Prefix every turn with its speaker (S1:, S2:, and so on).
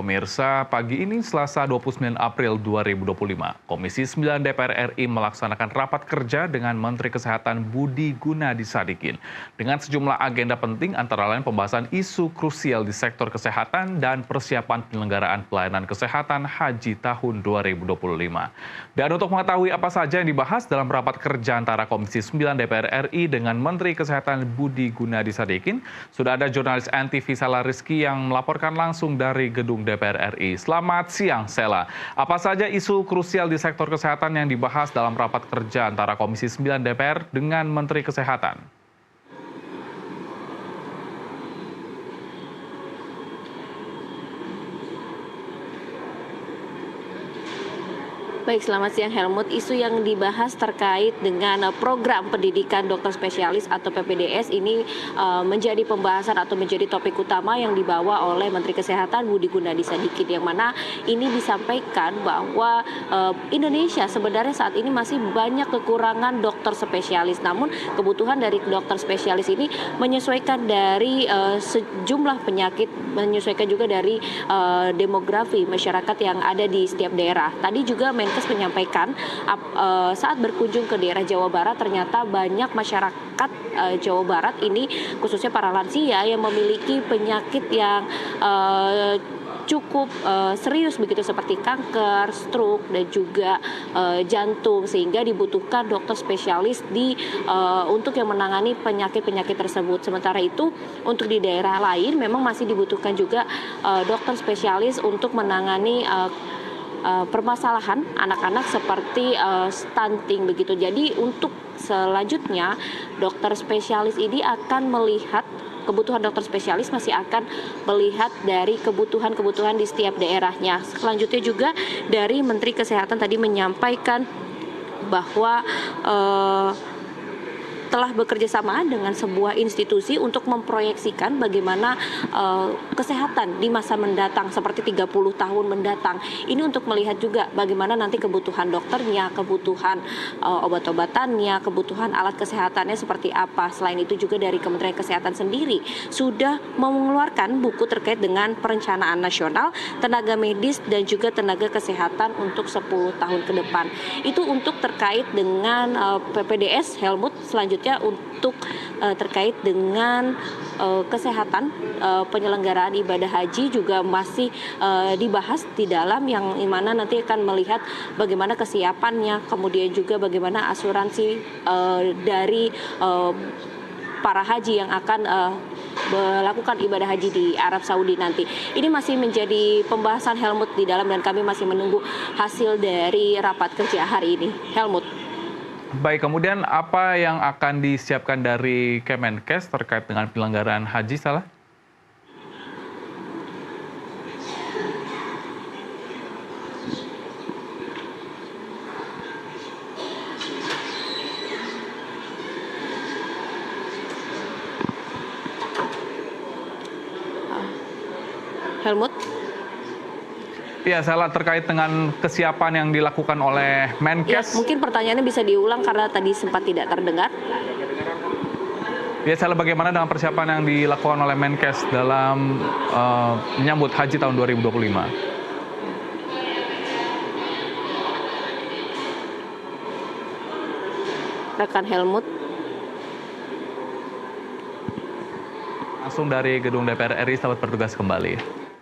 S1: Pemirsa, pagi ini Selasa 29 April 2025, Komisi 9 DPR RI melaksanakan rapat kerja dengan Menteri Kesehatan Budi Gunadi Sadikin dengan sejumlah agenda penting antara lain pembahasan isu krusial di sektor kesehatan dan persiapan penyelenggaraan pelayanan kesehatan haji tahun 2025. Dan untuk mengetahui apa saja yang dibahas dalam rapat kerja antara Komisi 9 DPR RI dengan Menteri Kesehatan Budi Gunadi Sadikin, sudah ada jurnalis NTV Sela Rizky yang melaporkan langsung dari gedung DPR RI. Selamat siang, Sela. Apa saja isu krusial di sektor kesehatan yang dibahas dalam rapat kerja antara Komisi 9 DPR dengan Menteri Kesehatan?
S2: Baik, selamat siang Helmut. Isu yang dibahas terkait dengan program pendidikan dokter spesialis atau PPDS ini menjadi pembahasan atau menjadi topik utama yang dibawa oleh Menteri Kesehatan Budi Gunadi Sadikin, yang mana ini disampaikan bahwa Indonesia sebenarnya saat ini masih banyak kekurangan dokter spesialis. Namun kebutuhan dari dokter spesialis ini menyesuaikan dari sejumlah penyakit, menyesuaikan juga dari demografi masyarakat yang ada di setiap daerah. Tadi juga Menkes menyampaikan saat berkunjung ke daerah Jawa Barat, ternyata banyak masyarakat Jawa Barat ini, khususnya para lansia yang memiliki penyakit yang cukup serius begitu, seperti kanker, stroke, dan juga jantung, sehingga dibutuhkan dokter spesialis untuk yang menangani penyakit-penyakit tersebut. Sementara itu untuk di daerah lain memang masih dibutuhkan juga dokter spesialis untuk menangani permasalahan anak-anak seperti stunting begitu. Jadi untuk selanjutnya dokter spesialis ini akan melihat kebutuhan dokter spesialis, masih akan melihat dari kebutuhan-kebutuhan di setiap daerahnya. Selanjutnya juga dari Menteri Kesehatan tadi menyampaikan bahwa telah bekerja sama dengan sebuah institusi untuk memproyeksikan bagaimana kesehatan di masa mendatang, seperti 30 tahun mendatang. Ini untuk melihat juga bagaimana nanti kebutuhan dokternya, kebutuhan obat-obatannya, kebutuhan alat kesehatannya seperti apa. Selain itu juga dari Kementerian Kesehatan sendiri sudah mengeluarkan buku terkait dengan perencanaan nasional tenaga medis dan juga tenaga kesehatan untuk 10 tahun ke depan. Itu untuk terkait dengan PPDS, Helmut. Selanjutnya untuk terkait dengan kesehatan penyelenggaraan ibadah haji juga masih dibahas di dalam, yang mana nanti akan melihat bagaimana kesiapannya, kemudian juga bagaimana asuransi dari para haji yang akan melakukan ibadah haji di Arab Saudi nanti. Ini masih menjadi pembahasan, Helmut, di dalam, dan kami masih menunggu hasil dari rapat kerja hari ini. Helmut.
S1: Baik, kemudian apa yang akan disiapkan dari Kemenkes terkait dengan penyelenggaraan haji, Salah?
S2: Helmut.
S1: Ya, Salah, terkait dengan kesiapan yang dilakukan oleh Menkes.
S2: Ya, mungkin pertanyaannya bisa diulang karena tadi sempat tidak terdengar.
S1: Ya, Salah, bagaimana dengan persiapan yang dilakukan oleh Menkes dalam menyambut haji tahun 2025?
S2: Rekan Helmut.
S1: Langsung dari gedung DPR RI, selamat bertugas kembali.